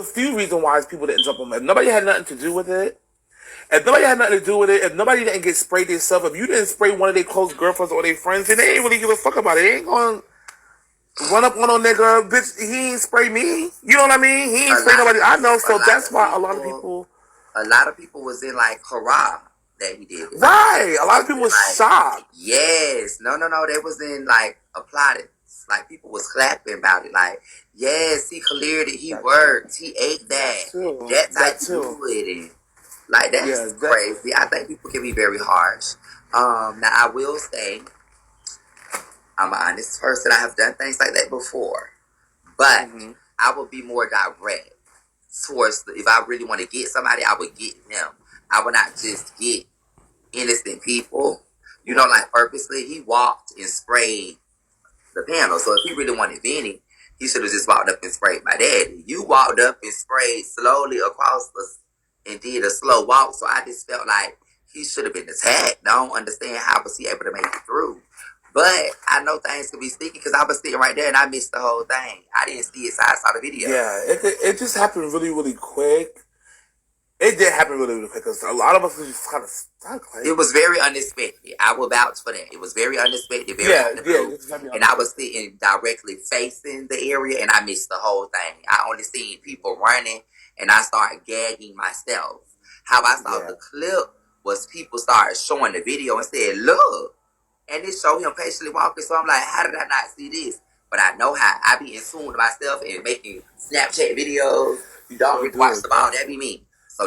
a few reasons why people didn't jump on. If nobody had nothing to do with it, if nobody didn't get sprayed themselves, if you didn't spray one of their close girlfriends or their friends, then they ain't really give a fuck about it. They ain't gonna run up on no nigga, bitch. He ain't spray me. You know what I mean? He ain't spray nobody. I know. So that's why a lot of people was in like hurrah that he did it. Right. A lot of people was shocked. Yes. No. They was in like applauded. Like people was clapping about it. Like, yes, he cleared it. He worked. He ate that. That type of good. And like that's crazy. I think people can be very harsh. Now I will say, I'm an honest person. I have done things like that before, but I would be more direct towards if I really want to get somebody, I would get them. I would not just get innocent people. You know, like purposely. He walked and sprayed the panel. So if he really wanted Vinny, he should have just walked up and sprayed my daddy. You walked up and sprayed slowly across and did a slow walk. So I just felt like he should have been attacked. I don't understand how was he able to make it through. But I know things could be sticky because I was sitting right there and I missed the whole thing. I didn't see it, so I saw the video. Yeah, it just happened really, really quick. It did happen really, really quick because a lot of us were just kind of stuck. Like, it was very unexpected. I will vouch for that. It was very unexpected, and I was sitting directly facing the area, and I missed the whole thing. I only seen people running, and I started gagging myself. How I saw the clip was people started showing the video and said, "Look," and it showed him patiently walking. So I'm like, how did I not see this? But I know how I be in tune with myself and making Snapchat videos. You don't really watch the ball. That be me. So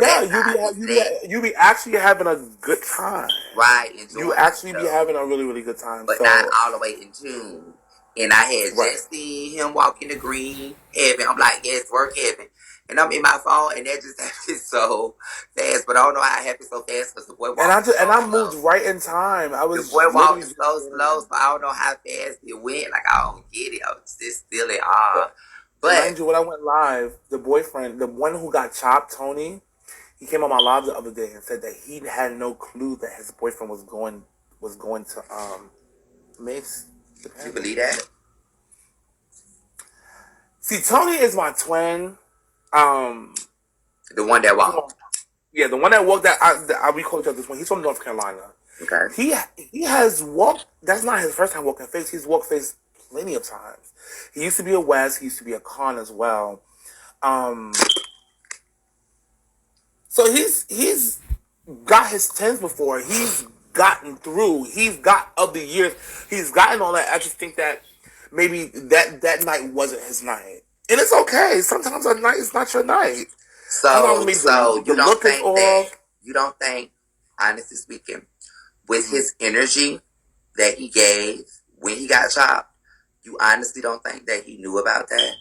you be actually having a good time. Right. You actually be having a really, really good time. But not all the way in June. And I had just seen him walk in the green heaven. I'm like, yes, work heaven. And I'm in my phone, and that just happened so fast. But I don't know how it happened so fast because the boy walked I moved right in time. The boy walked so slow, so I don't know how fast it went. Like, I don't get it. I was just still in awe. But mind you, when I went live, the boyfriend, the one who got chopped, Tony, he came on my live the other day and said that he had no clue that his boyfriend was going to Mace. You believe that? See, Tony is my twin. The one that walked. Yeah, the one that walked. We call each other this one. He's from North Carolina. Okay. He has walked. That's not his first time walking face. He's walked face plenty of times. He used to be a West. He used to be a Con as well. So he's got his 10s before. He's gotten through. He's got other years. He's gotten all that. I just think that maybe that night wasn't his night. And it's okay. Sometimes a night is not your night. So you don't think, honestly speaking, with his energy that he gave when he got chopped, you honestly don't think that he knew about that?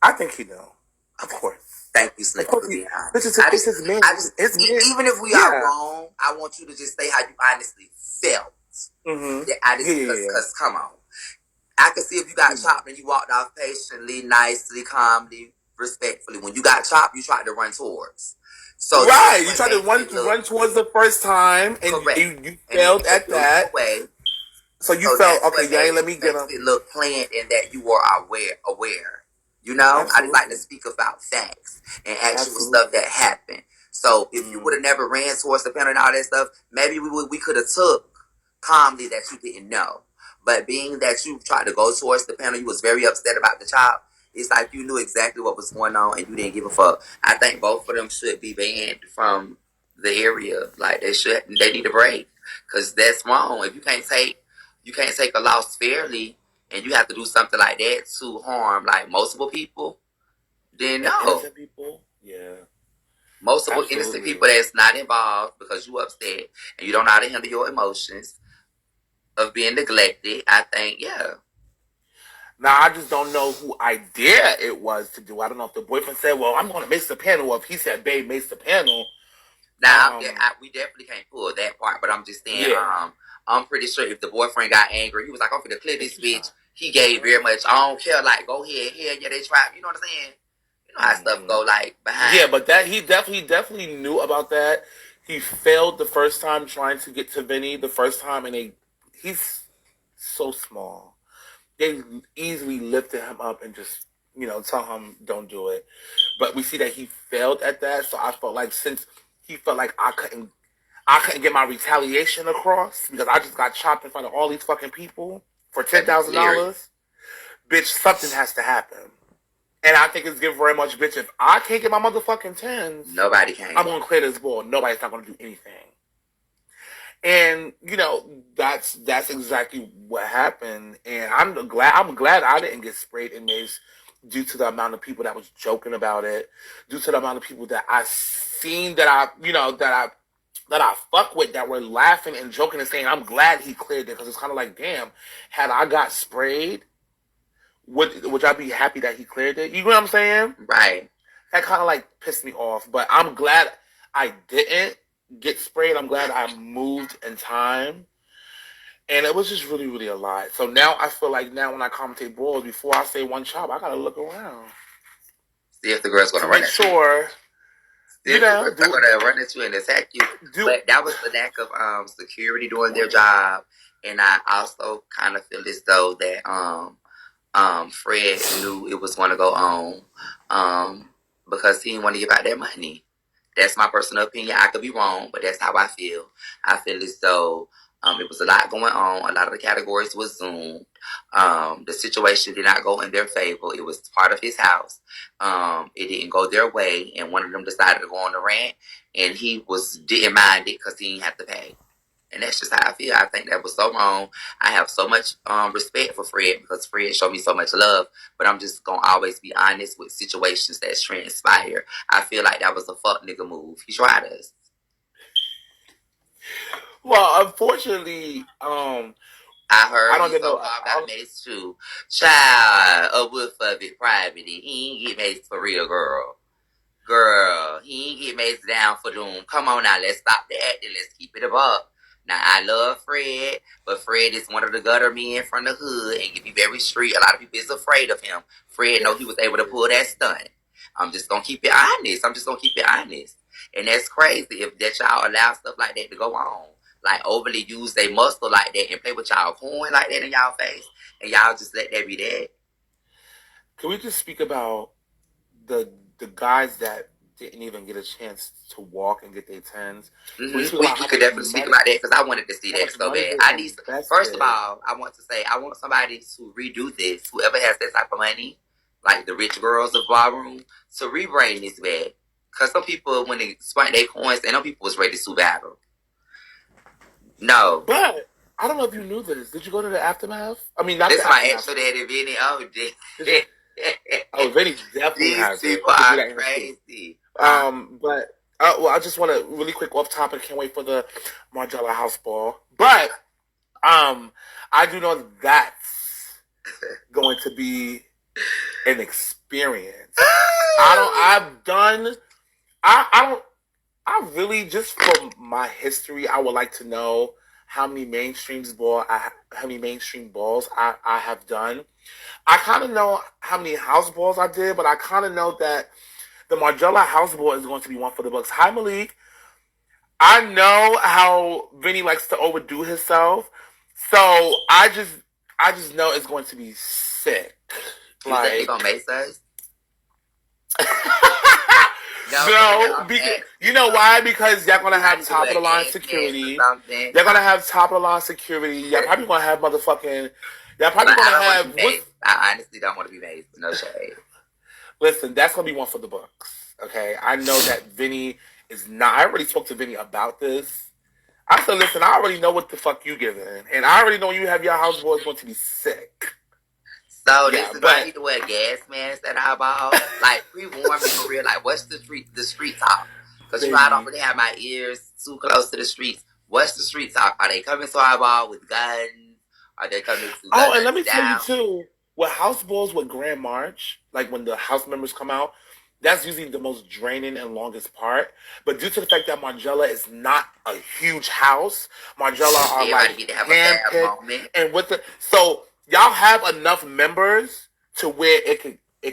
I think he knew. Of course. Thank you, Snookie, for being honest. Even if we are wrong, I want you to just say how you honestly felt. Because come on. I can see if you got chopped and you walked off patiently, nicely, calmly, respectfully. When you got chopped, you tried to run towards. So you tried to run towards the first time, and you failed at that. So you felt, okay, let me get him. It looked planned in that you were aware. You know? Absolutely. I just like to speak about facts and actual stuff that happened. So if you would have never ran towards the panel and all that stuff, maybe we could have took calmly that you didn't know. But being that you tried to go towards the panel, you was very upset about the chop. It's like you knew exactly what was going on and you didn't give a fuck. I think both of them should be banned from the area. Like they need a break because that's wrong. If you can't take a loss fairly and you have to do something like that to harm like multiple people, then no. Innocent people, multiple innocent people that's not involved because you upset and you don't know how to handle your emotions of being neglected. I think, Now, I just don't know who idea it was to do. I don't know if the boyfriend said, well, I'm going to mace the panel, or if he said, babe, mace the panel. Now, we definitely can't pull that part, but I'm just saying, I'm pretty sure if the boyfriend got angry, he was like, I'm finna clear this bitch. He gave very much, I don't care, like, go ahead, they tried, you know what I'm saying? You know how stuff go, like, behind. Yeah, but he definitely knew about that. He failed the first time trying to get to Vinny the first time, and he's so small. They easily lifted him up and just tell him don't do it. But we see that he failed at that, so I felt like since he felt like I couldn't get my retaliation across because I just got chopped in front of all these fucking people for $10,000. Bitch, something has to happen. And I think it's given very much, bitch, if I can't get my motherfucking tens, nobody can. I'm gonna clear this board. Nobody's not gonna do anything. And that's exactly what happened. And I'm glad I didn't get sprayed in mace due to the amount of people that was joking about it, due to the amount of people that I seen that I fuck with that were laughing and joking and saying, I'm glad he cleared it, because it's kind of like, damn, had I got sprayed, would y'all be happy that he cleared it? You know what I'm saying? Right. That kind of like pissed me off, but I'm glad I didn't get sprayed. I'm glad I moved in time. And it was just really, really a lot. So now I feel like now when I commentate balls, before I say one chop, I gotta look around. See if the girl's gonna run at you. Make sure. They're gonna run at you and attack you. But that was the lack of security doing their job. And I also kind of feel as though that Fred knew it was gonna go on because he didn't want to give out that money. That's my personal opinion. I could be wrong, but that's how I feel. I feel as though it was a lot going on. A lot of the categories was Zoomed. The situation did not go in their favor. It was part of his house. It didn't go their way, and one of them decided to go on a rant, and he didn't mind it because he didn't have to pay. And that's just how I feel. I think that was so wrong. I have so much respect for Fred because Fred showed me so much love. But I'm just going to always be honest with situations that transpire. I feel like that was a fuck nigga move. He tried us. Well, unfortunately, I heard I don't know. Got maced too. Child, a wolf of it privately. He ain't get maced for real, girl. Girl, he ain't get maced down for them. Come on now, let's stop the acting. Let's keep it above. Now, I love Fred, but Fred is one of the gutter men from the hood and can be very street. A lot of people is afraid of him. Fred know he was able to pull that stunt. I'm just going to keep it honest. And that's crazy if that y'all allow stuff like that to go on. Like, overly use their muscle like that and play with y'all coin like that in y'all face. And y'all just let that be that. Can we just speak about the guys that didn't even get a chance to walk and get their tens? Mm-hmm. We could definitely speak about that because I wanted to see that so bad. First of all, I want to say I want somebody to redo this. Whoever has that type of money, like the rich girls of Ballroom, to rebrand this back. Because some people, when they spent their coins, and some people was ready to battle. No. But I don't know if you knew this. Did you go to the aftermath? I mean, not this the my actual daddy, Vinny. Oh, Vinny definitely has it. These people are crazy. But I just want to really quick off topic. Can't wait for the Margiela house ball. But I do know that's going to be an experience. I really, just from my history, I would like to know how many mainstream balls I have done. I kind of know how many house balls I did, but I kind of know that the Margiela house ball is going to be one for the books. Hi, Malik. I know how Vinny likes to overdo himself, so I just know it's going to be sick. You think he gonna make us? No, because, you know why? Because y'all gonna have top of the line security. Y'all gonna have top of the line security. Y'all probably gonna have motherfucking. Y'all probably gonna have. I honestly don't want to be made. No shade. Listen, that's gonna be one for the books. Okay, I know that Vinny is not. I already spoke to Vinny about this. I said, listen, I already know what the fuck you giving, and I already know you have your house boys going to be sick. So this is why I need to wear gas masks at our ball. Like, pre-warn me for real. Like, what's the street talk? Because I don't really have my ears too close to the streets. What's the street talk? Are they coming to our ball with guns? Are they coming to guns and let me tell you too, with house balls with Grand March, like when the house members come out, that's usually the most draining and longest part. But due to the fact that Margiela is not a huge house, Margiela are like handpicked, and so y'all have enough members to where it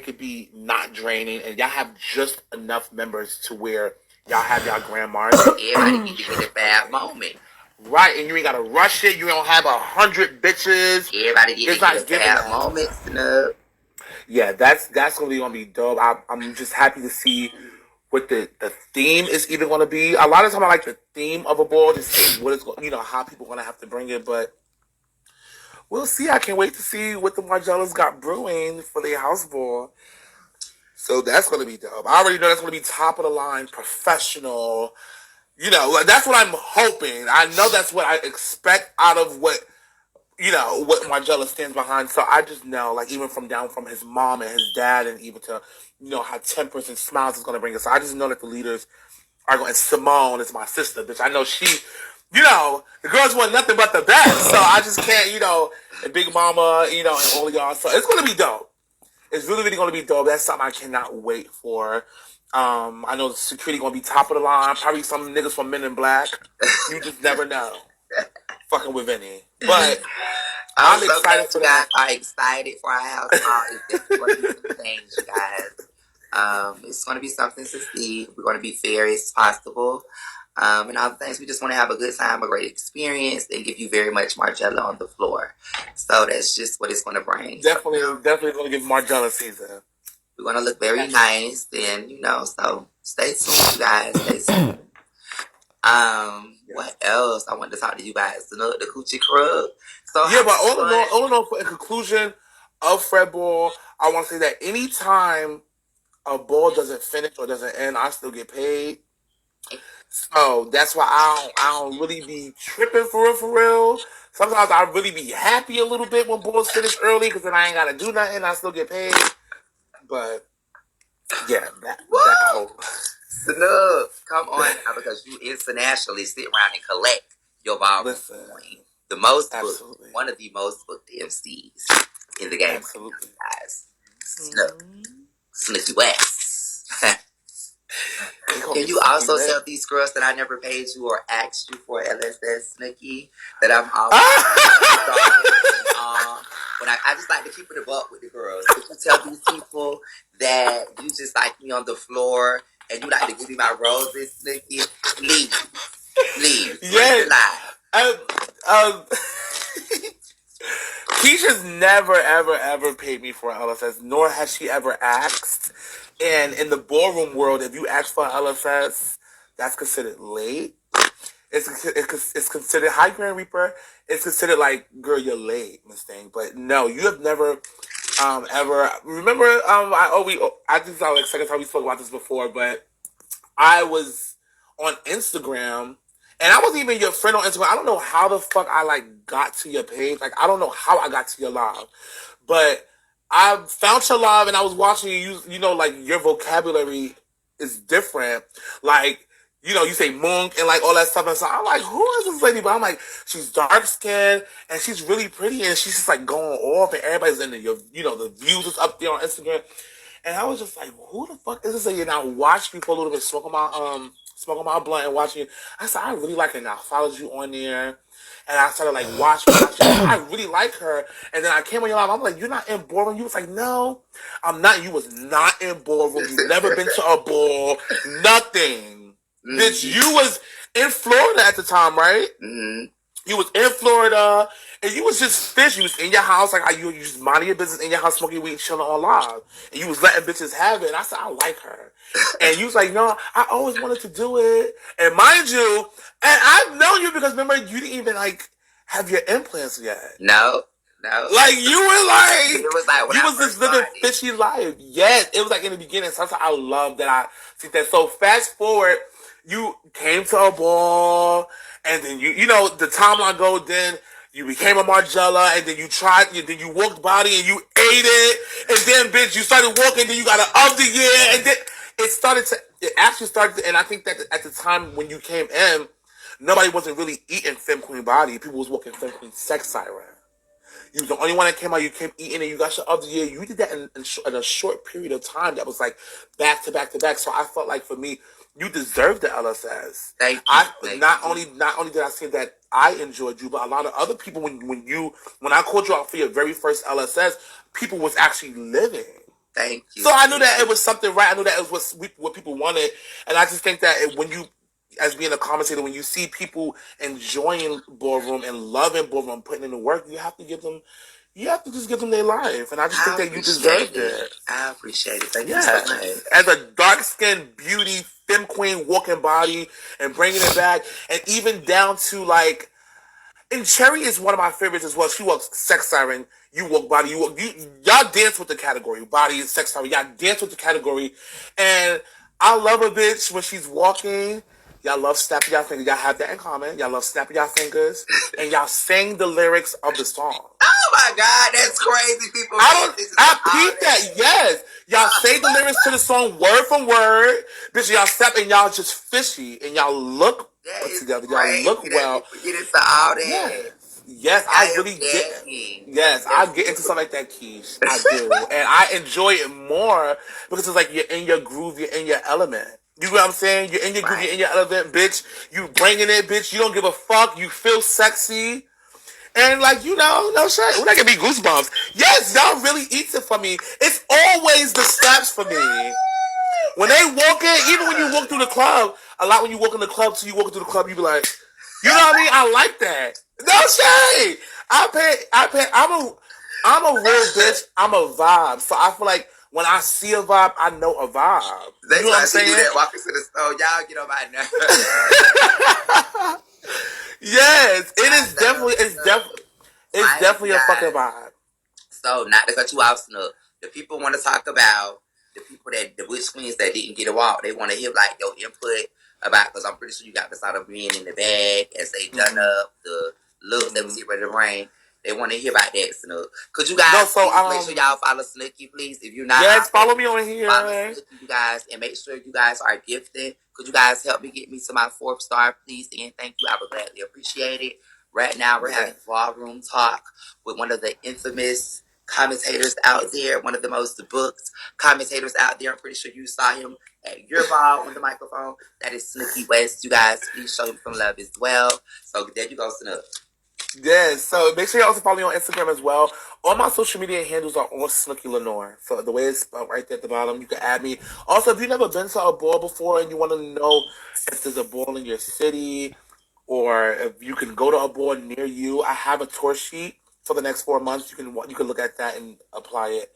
could be not draining, and y'all have just enough members to where y'all have y'all Grand March. Everybody need to get a bad moment. Right, and you ain't gotta rush it. You don't have 100 bitches. Everybody get a bad moment, Snub. Yeah, that's gonna be dope. I'm just happy to see what the theme is even gonna be. A lot of time I like the theme of a ball to see what it's how people are gonna have to bring it, but we'll see. I can't wait to see what the Margellas got brewing for their house ball. So that's gonna be dope. I already know that's gonna be top of the line, professional. Like, that's what I'm hoping. I know that's what I expect out of what Margella stands behind. So I just know, like, even from his mom and his dad, and even to, how Tempers and Smiles is going to bring us. So I just know that the leaders are going, and Simone is my sister, bitch. I know the girls want nothing but the best. So I just can't, and Big Mama, and all of y'all. So it's going to be dope. It's really, really going to be dope. That's something I cannot wait for. I know the security going to be top of the line. Probably some niggas from Men in Black. You just never know. Fucking with any. But I'm so excited for that. Are excited for our house call. It's definitely going to be some things, you guys. It's going to be something to see. We're going to be fair as possible. And all the things. We just want to have a good time, a great experience, and give you very much Margella on the floor. So that's just what it's going to bring. Definitely going to give Margella season. We're going to look very nice, and so stay tuned, you guys. Stay tuned. What else? I wanted to talk to you guys. The Coochie Crub. So yeah, but all in all, in conclusion of Fred Ball, I want to say that anytime a ball doesn't finish or doesn't end, I still get paid. So that's why I don't really be tripping for real. Sometimes I really be happy a little bit when balls finish early because then I ain't gotta do nothing. I still get paid. But yeah, that whole. Snook, come on now, because you internationally sit around and collect your Ballroom coin. The most booked, one of the most booked MCs in the game. Absolutely, guys. Snook, Snookie West. Can you also tell these girls that I never paid you or asked you for LSS, Snookie, that I'm always when I just like to keep it a buck with the girls. Could you tell these people that you just like me on the floor and you like to give me my roses, Snookie? Please. Yes. Keisha's never, ever, ever paid me for an LSS, nor has she ever asked. And in the ballroom world, if you ask for an LSS, that's considered late. It's considered high Grand Reaper. It's considered like, girl, you're late, Miss Thing. But no, you have never ever. Remember, I think that was like second time we spoke about this before, but I was on Instagram. And I wasn't even your friend on Instagram. I don't know how the fuck I got to your page. Like, I don't know how I got to your live. But I found your live and I was watching you. Your vocabulary is different. Like, you say monk and all that stuff. And so I'm like, who is this lady? But I'm like, she's dark skinned and she's really pretty and she's just going off and everybody's in the views is up there on Instagram. And I was just like, who the fuck is this lady? And I watched you for a little bit, smoking my blunt and watching you. I said, I really like her. And I followed you on there. And I started watching. I really like her. And then I came on your live. I'm like, you're not in Ballroom? You was like, no, I'm not. You was not in Ballroom. You've never been to a ball. Nothing. Mm-hmm. Bitch, you was in Florida at the time, right? Mm-hmm. You was in Florida, and you was just fish. You was in your house, you just minding your business in your house, smoking weed, chilling on live. And you was letting bitches have it. And I said, I like her. And you was like, no, I always wanted to do it. And mind you, and I've known you because remember, you didn't even have your implants yet. No. You were it was you was this living fishy life. Yes, it was in the beginning. So I love that I see that. So fast forward, you came to a ball, and then the timeline goes. Then you became a Margella, and then then you walked body, and you ate it, and then bitch, you started walking. Then you got an of the year, and then it actually started. And I think that at the time when you came in, nobody wasn't really eating Femme Queen body. People was walking Femme Queen sex siren. You was the only one that came out. You kept eating, and you got your of the year. You did that in a short period of time. That was back to back to back. So I felt like for me, you deserve the LSS. Thank you. Not only did I say that I enjoyed you, but a lot of other people when I called you out for your very first LSS, people was actually living. Thank you. So I knew that it was something right. I knew that it was what people wanted, and I just think that when you, as being a commentator, when you see people enjoying Ballroom and loving Ballroom, putting in the work, you have to give them, you have to just give them their life. And I just think that you deserved it. I appreciate it. Thank you so much. As a dark-skinned beauty, femme queen, walking body, and bringing it back. And even down to, like, and Cherry is one of my favorites as well. She walks sex siren. You walk body. Y'all dance with the category. Body, sex siren. Y'all dance with the category. And I love a bitch when she's walking. Y'all love snapping y'all fingers. Y'all have that in common. Y'all love snapping y'all fingers. And y'all sing the lyrics of the song. Oh my God, that's crazy. People, I peeped that. Yes. Y'all say the lyrics to the song word for word. Bitch, y'all step and y'all just fishy. And y'all look put together. Y'all look well. Get into all that. Yes, I really get. Yes, I get into something like that, Keish. I do, and I enjoy it more because it's like you're in your groove, you're in your element. You know what I'm saying? You're in your groove, you're in your element, bitch. You bringing it, bitch. You don't give a fuck. You feel sexy, and like no shit. We're not gonna be goosebumps. Yes, y'all really eats it for me. It's always the snaps for me. When they walk in, even when you walk through the club, a lot when you walk in the club, so you walk through the club, you be like, you know what I mean? I like that. No shade. I'm a real bitch. I'm a vibe. So I feel like when I see a vibe, I know a vibe. You know what I'm saying? That walking to the store, y'all get on my nerves. Yes, it's definitely a fucking vibe. So not to cut you off, Snook. The people want to talk about the witch queens that didn't get a walk. They want to hear like your input about, because I'm pretty sure you got this out of being in the bag as they done up the look that was here ready to rain. They want to hear about that, Snook. Could you guys make sure y'all follow Snookie, please? If you're not, yes, follow me on here. Follow Snookie, you guys, and make sure you guys are gifted. Could you guys help me get me to my 4th star, please? And thank you. I would gladly appreciate it. Right now, we're having Ballroom talk with one of the infamous commentators out there, one of the most booked commentators out there. I'm pretty sure you saw him at your ball on the microphone. That is Snookie West. You guys, please show him some love as well. So there you go, Snook. Yes, so make sure you also follow me on Instagram as well. All my social media handles are on Snookie Lenore. So the way it's spelled right there at the bottom, you can add me. Also, if you've never been to a ball before and you want to know if there's a ball in your city or if you can go to a ball near you, I have a tour sheet for the next 4 months. You can look at that and apply it.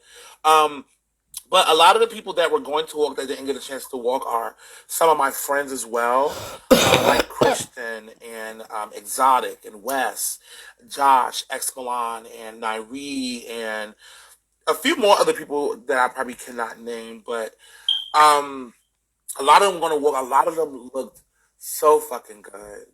But a lot of the people that were going to walk that didn't get a chance to walk are some of my friends as well, like Christian and Exotic and Wes, Josh, X Milan and Nairi and a few more other people that I probably cannot name. But a lot of them going to walk. A lot of them looked so fucking good.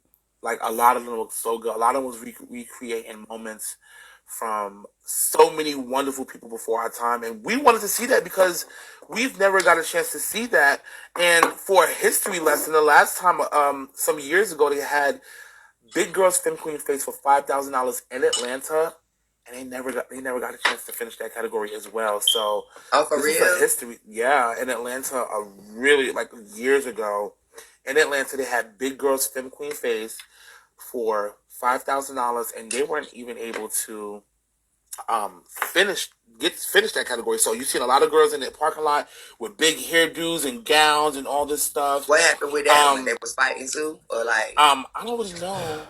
Like a lot of them looked so good. A lot of them was recreating moments from so many wonderful people before our time, and we wanted to see that because we've never got a chance to see that. And for a history lesson, the last time some years ago they had Big Girls Femme Queen Face for $5,000 in Atlanta, and they never got a chance to finish that category as well. So for this real? is a history, yeah, in Atlanta, really like years ago. In Atlanta, they had Big Girls Femme Queen Face for $5,000, and they weren't even able to finish that category. So you've seen a lot of girls in the parking lot with big hairdos and gowns and all this stuff. What happened with that when they was fighting too? Or like I don't really know.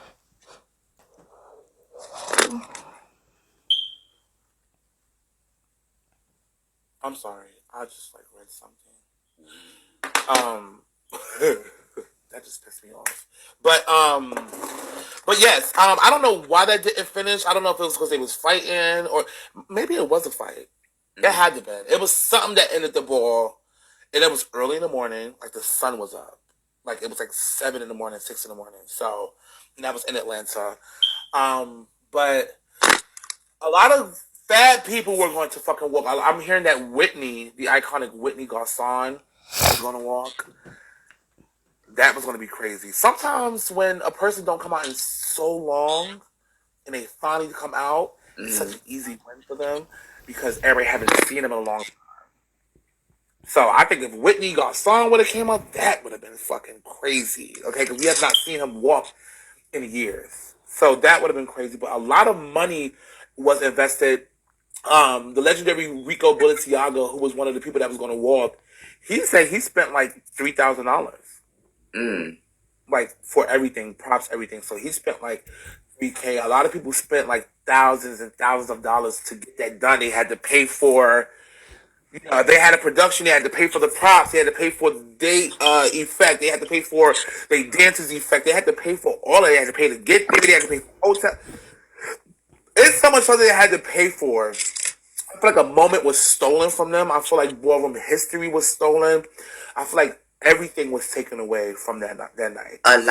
I'm sorry. I just like read something. That just pissed me off. But yes, I don't know why that didn't finish. I don't know if it was because they was fighting or maybe it was a fight. It had to be. It was something that ended the ball, and it was early in the morning. Like the sun was up. Like it was like 7 in the morning, 6 in the morning. So, and that was in Atlanta. But a lot of bad people were going to fucking walk. I'm hearing that Whitney, the iconic Whitney Garcon, is going to walk. That was going to be crazy. Sometimes when a person don't come out in so long and they finally come out, it's such an easy win for them because everybody haven't seen them in a long time. So I think if Whitney Garcon would have came out, that would have been fucking crazy. Okay, because we have not seen him walk in years. So that would have been crazy. But a lot of money was invested. The legendary Rico Balenciaga, who was one of the people that was going to walk, he said he spent like $3,000. Like for everything, props, everything. So he spent like 3K. A lot of people spent like thousands and thousands of dollars to get that done. They had to pay for, they had a production. They had to pay for the props. They had to pay for the date effect. They had to pay for the dancers effect. They had to pay for all of it. They had to pay to get there. They had to pay for hotel. It's so much something they had to pay for. I feel like a moment was stolen from them. I feel like ballroom history was stolen. I feel like everything was taken away from that night. A lot.